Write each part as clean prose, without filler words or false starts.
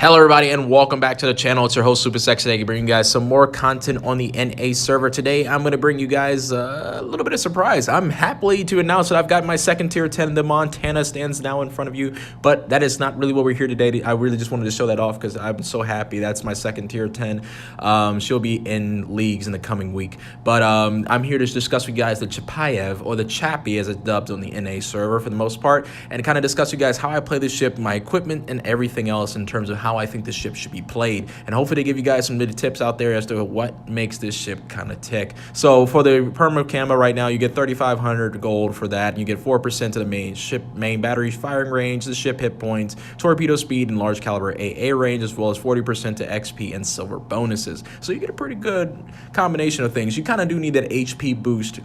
Hello everybody and welcome back to the channel. It's your host Super Sexy Today, bringing you guys some more content on the NA server. Today I'm going to bring you guys a little bit of surprise. I'm happy to announce that I've got my second tier 10. The Montana stands now in front of you, but that is not really what we're here today. I really just wanted to show that off because I'm so happy. That's my second tier 10. She'll be in leagues in the coming week, but I'm here to discuss with you guys the Chapayev, or the Chappy as it's dubbed on the NA server for the most part, and kind of discuss with you guys how I play this ship, my equipment, and everything else in terms of how I think this ship should be played, and hopefully to give you guys some little tips out there as to what makes this ship kind of tick. So for the perma camo right now, you get 3,500 gold for that, and you get 4% to the main battery firing range, the ship hit points, torpedo speed, and large caliber AA range, as well as 40% to XP and silver bonuses. So you get a pretty good combination of things. You kind of do need that HP boost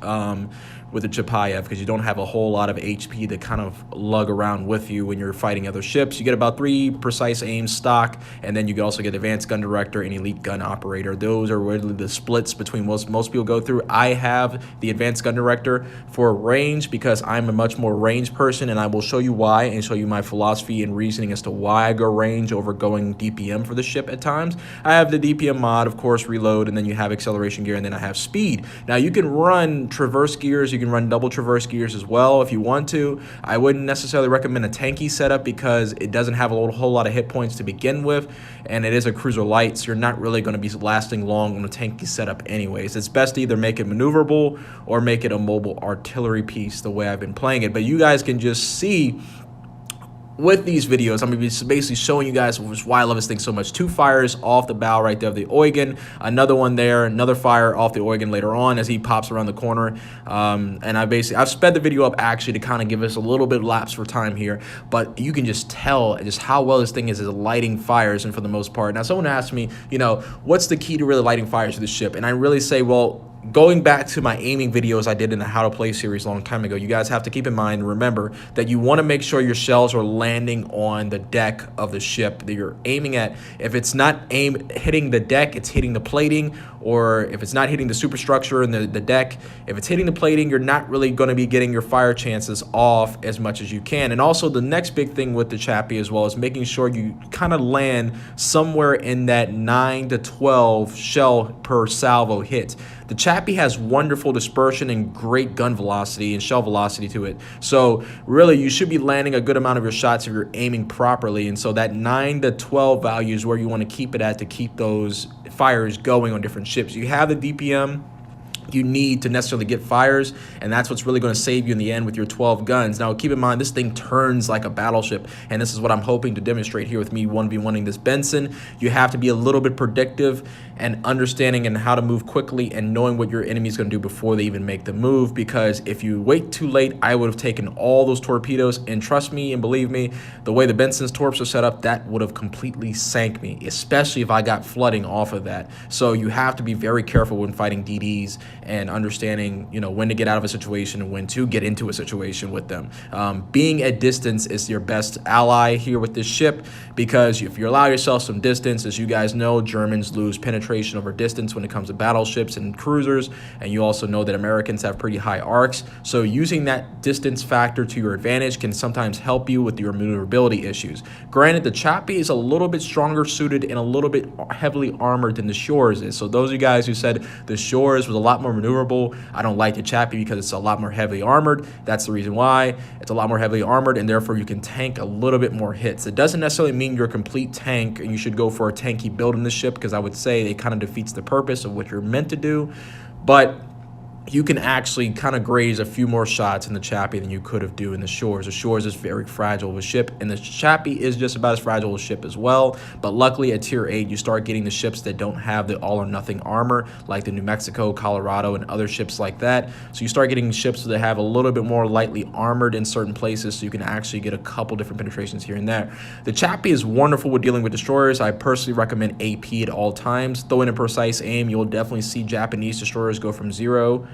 with the Chapayev, because you don't have a whole lot of HP to kind of lug around with you when you're fighting other ships. You get about 3 precise aim stock, and then you can also get advanced gun director and elite gun operator. Those are really the splits between most people go through. I have the advanced gun director for range because I'm a much more range person, and I will show you why and show you my philosophy and reasoning as to why I go range over going DPM for the ship at times. I have the DPM mod, of course, reload, and then you have acceleration gear, and then I have speed. Now you can run traverse gears, you can run double traverse gears as well if you want to. I wouldn't necessarily recommend a tanky setup because it doesn't have a whole lot of hit points to begin with, and it is a cruiser light, so you're not really going to be lasting long on a tanky setup anyways. It's best to either make it maneuverable or make it a mobile artillery piece the way I've been playing it. But you guys can just see with these videos, I'm going to be basically showing you guys why I love this thing so much. 2 fires off the bow right there of the Eugen, another one there, another fire off the Eugen later on as he pops around the corner. And I've sped the video up actually to kind of give us a little bit of lapse for time here, but you can just tell just how well this thing is at lighting fires, and for the most part. Now someone asked me, you know, what's the key to really lighting fires to the ship? And I really say, well, going back to my aiming videos I did in the How to Play series a long time ago, you guys have to keep in mind and remember that you want to make sure your shells are landing on the deck of the ship that you're aiming at. If it's not hitting the deck, it's hitting the plating, or if it's not hitting the superstructure and the deck, if it's hitting the plating, you're not really going to be getting your fire chances off as much as you can. And also the next big thing with the Chappy as well is making sure you kind of land somewhere in that 9 to 12 shell per salvo hit. The Chappy has wonderful dispersion and great gun velocity and shell velocity to it. So really you should be landing a good amount of your shots if you're aiming properly. And so that 9 to 12 value is where you want to keep it at to keep those fires going on different ships. You have the DPM you need to necessarily get fires, and that's what's really going to save you in the end with your 12 guns. Now keep in mind, this thing turns like a battleship, and this is what I'm hoping to demonstrate here with me 1v1ing this Benson. You have to be a little bit predictive and understanding and how to move quickly and knowing what your enemy's going to do before they even make the move, because if you wait too late, I would have taken all those torpedoes, and trust me and believe me, the way the Benson's torps are set up, that would have completely sank me, especially if I got flooding off of that. So you have to be very careful when fighting DDs and understanding, you know, when to get out of a situation and when to get into a situation with them. Being at distance is your best ally here with this ship, because if you allow yourself some distance, as you guys know, Germans lose penetration over distance when it comes to battleships and cruisers, and you also know that Americans have pretty high arcs. So using that distance factor to your advantage can sometimes help you with your maneuverability issues. Granted, the Chappy is a little bit stronger suited and a little bit heavily armored than the Shores is. So those of you guys who said the Shores was a lot more maneuverable, I don't like the Chappy because it's a lot more heavily armored. That's the reason why. It's a lot more heavily armored, and therefore you can tank a little bit more hits. It doesn't necessarily mean you're a complete tank and you should go for a tanky build in the ship, because I would say it kind of defeats the purpose of what you're meant to do. But you can actually kind of graze a few more shots in the Chappy than you could have do in the Shores. The Shores is very fragile of a ship, and the Chappy is just about as fragile a ship as well. But luckily at tier 8, you start getting the ships that don't have the all or nothing armor, like the New Mexico, Colorado, and other ships like that. So you start getting ships that have a little bit more lightly armored in certain places, so you can actually get a couple different penetrations here and there. The Chappy is wonderful with dealing with destroyers. I personally recommend AP at all times. Throw in a precise aim, you'll definitely see Japanese destroyers go from 0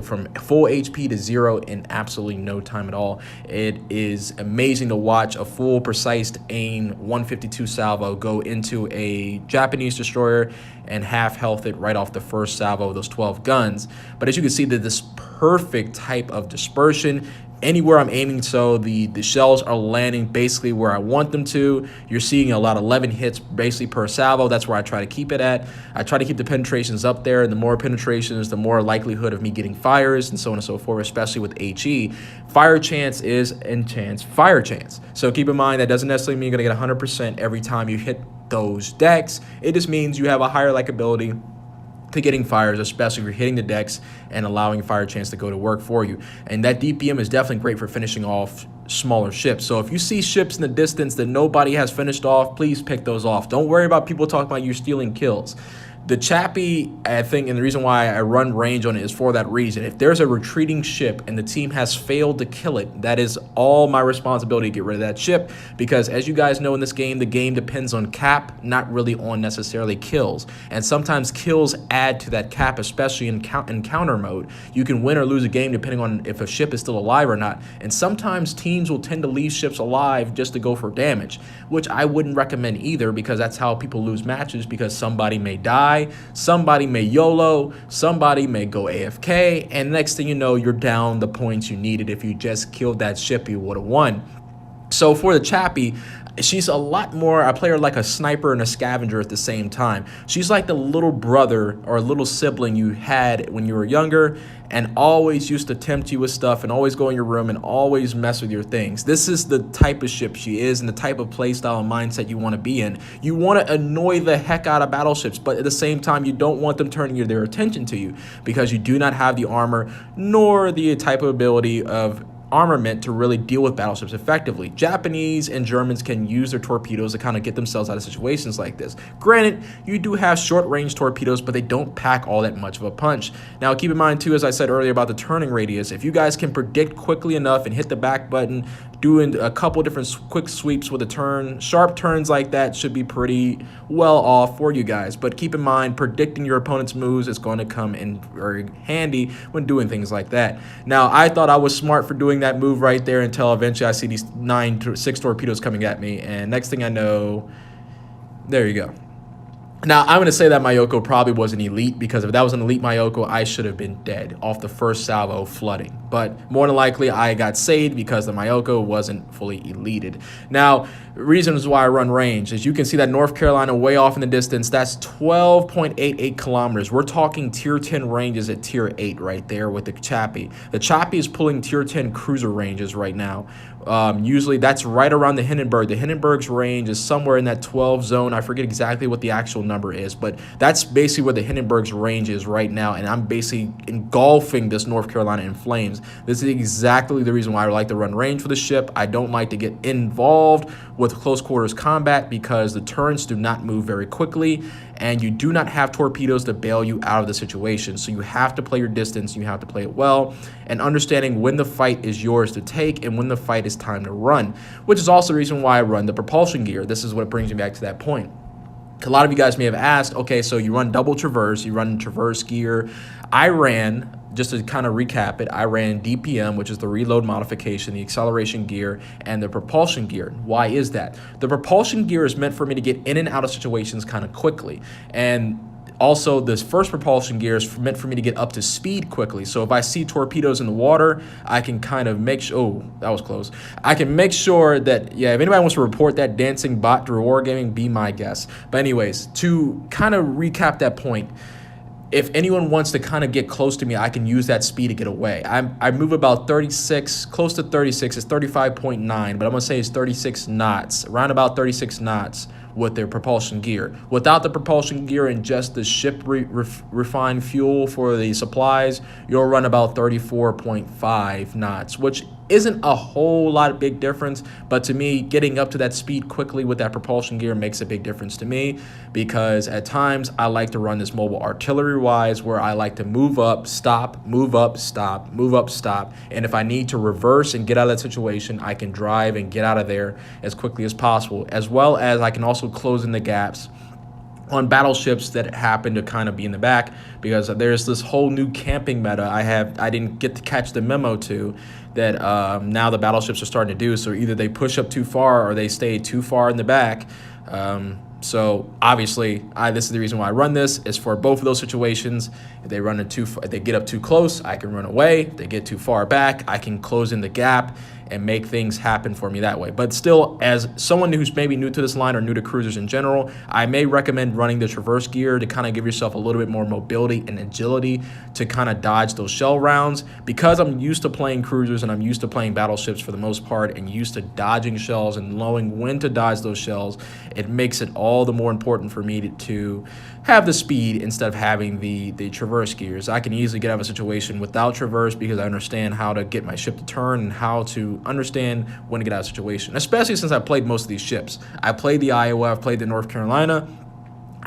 from full HP to 0 in absolutely no time at all. It is amazing to watch a full precise aim 152 salvo go into a Japanese destroyer and half health it right off the first salvo of those 12 guns. But as you can see, that this perfect type of dispersion. Anywhere I'm aiming, so the shells are landing basically where I want them to. You're seeing a lot of 11 hits basically per salvo. That's where I try to keep it at. I try to keep the penetrations up there. The more penetrations, the more likelihood of me getting fires and so on and so forth, especially with HE. Fire chance is enchant fire chance. So keep in mind that doesn't necessarily mean you're going to get 100% every time you hit those decks. It just means you have a higher likability to getting fires, especially if you're hitting the decks and allowing fire chance to go to work for you. And that DPM is definitely great for finishing off smaller ships. So if you see ships in the distance that nobody has finished off, please pick those off. Don't worry about people talking about you stealing kills. The Chappy, I think, and the reason why I run range on it is for that reason. If there's a retreating ship and the team has failed to kill it, that is all my responsibility to get rid of that ship, because as you guys know in this game, the game depends on cap, not really on necessarily kills. And sometimes kills add to that cap, especially in counter mode. You can win or lose a game depending on if a ship is still alive or not. And sometimes teams will tend to leave ships alive just to go for damage, which I wouldn't recommend either, because that's how people lose matches, because somebody may die, somebody may YOLO, somebody may go AFK, and next thing you know, you're down the points you needed. If you just killed that ship, you would have won. So for the Chappy, she's a lot more, I play her like a sniper and a scavenger at the same time. She's like the little brother or little sibling you had when you were younger and always used to tempt you with stuff and always go in your room and always mess with your things. This is the type of ship she is and the type of playstyle and mindset you want to be in. You want to annoy the heck out of battleships, but at the same time, you don't want them turning their attention to you, because you do not have the armor nor the type of ability of armament to really deal with battleships effectively. Japanese and Germans can use their torpedoes to kind of get themselves out of situations like this. Granted, you do have short-range torpedoes, but they don't pack all that much of a punch. Now, keep in mind, too, as I said earlier about the turning radius, if you guys can predict quickly enough and hit the back button, doing a couple different quick sweeps with a turn, sharp turns like that should be pretty well off for you guys. But keep in mind, predicting your opponent's moves is going to come in very handy when doing things like that. Now, I thought I was smart for doing that move right there until eventually I see these 6 torpedoes coming at me, and next thing I know, there you go. Now, I'm going to say that Mayoko probably was an elite, because if that was an elite Mayoko, I should have been dead off the first salvo flooding. But more than likely, I got saved because the Mayoko wasn't fully elited. Now, reasons why I run range, as you can see that North Carolina way off in the distance, that's 12.88 kilometers. We're talking tier 10 ranges at tier 8 right there with the Chappy. The Chappy is pulling tier 10 cruiser ranges right now. Usually that's right around the Hindenburg. The Hindenburg's range is somewhere in that 12 zone. I forget exactly what the actual number is, but that's basically where the Hindenburg's range is right now, and I'm basically engulfing this North Carolina in flames. This is exactly the reason why I like to run range for the ship. I don't like to get involved with close quarters combat because the turrets do not move very quickly, and you do not have torpedoes to bail you out of the situation. So you have to play your distance, you have to play it well, and understanding when the fight is yours to take and when the fight is time to run, which is also the reason why I run the propulsion gear. This is what brings me back to that point. A lot of you guys may have asked, okay, so you run double traverse, you run traverse gear. I ran, just to kind of recap it, I ran DPM, which is the reload modification, the acceleration gear, and the propulsion gear. Why is that? The propulsion gear is meant for me to get in and out of situations kind of quickly. And also, this first propulsion gear is meant for me to get up to speed quickly. So if I see torpedoes in the water, I can kind of make sure, oh, that was close. I can make sure that, yeah, if anybody wants to report that dancing bot to Reward Gaming, be my guest. But anyways, to kind of recap that point, if anyone wants to kind of get close to me, I can use that speed to get away. I move about 36, close to 36. It's 35.9, but I'm going to say it's 36 knots, around about 36 knots with their propulsion gear. Without the propulsion gear and just the ship refined fuel for the supplies, you'll run about 34.5 knots, which isn't a whole lot of big difference, but to me, getting up to that speed quickly with that propulsion gear makes a big difference to me, because at times I like to run this mobile artillery wise, where I like to move up, stop, move up, stop, move up, stop, and if I need to reverse and get out of that situation, I can drive and get out of there as quickly as possible, as well as I can also close in the gaps on battleships that happen to kind of be in the back, because there's this whole new camping meta I didn't get to catch the memo to, that now the battleships are starting to do. So either they push up too far or they stay too far in the back. So obviously, this is the reason why I run this, is for both of those situations. If they run if they get up too close, I can run away. If they get too far back, I can close in the gap and make things happen for me that way. But still, as someone who's maybe new to this line or new to cruisers in general, I may recommend running the traverse gear to kind of give yourself a little bit more mobility and agility to kind of dodge those shell rounds. Because I'm used to playing cruisers and I'm used to playing battleships for the most part, and used to dodging shells and knowing when to dodge those shells, it makes it all the more important for me to have the speed instead of having the traverse gears. I can easily get out of a situation without traverse because I understand how to get my ship to turn and how to understand when to get out of a situation, especially since I played most of these ships. I played the Iowa, I've played the North Carolina.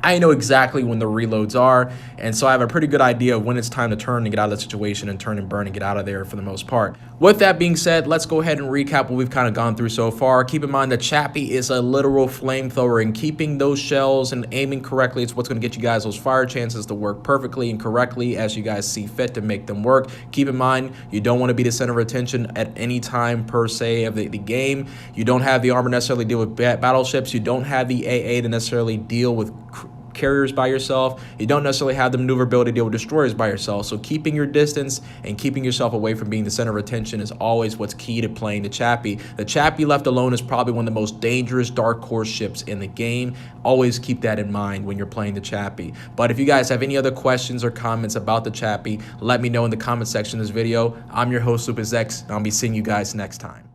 I know exactly when the reloads are, and so I have a pretty good idea of when it's time to turn and get out of that situation, and turn and burn and get out of there for the most part. With that being said, let's go ahead and recap what we've kind of gone through so far. Keep in mind that Chappy is a literal flamethrower, and keeping those shells and aiming correctly is what's going to get you guys those fire chances to work perfectly and correctly as you guys see fit to make them work. Keep in mind, you don't want to be the center of attention at any time per se of the game. You don't have the armor necessarily deal with battleships. You don't have the AA to necessarily deal with carriers by yourself. You don't necessarily have the maneuverability to deal with destroyers by yourself. So keeping your distance and keeping yourself away from being the center of attention is always what's key to playing the Chappy. The Chappy left alone is probably one of the most dangerous dark horse ships in the game. Always keep that in mind when you're playing the Chappy. But if you guys have any other questions or comments about the Chappy, let me know in the comment section of this video. I'm your host, SuperZex, and I'll be seeing you guys next time.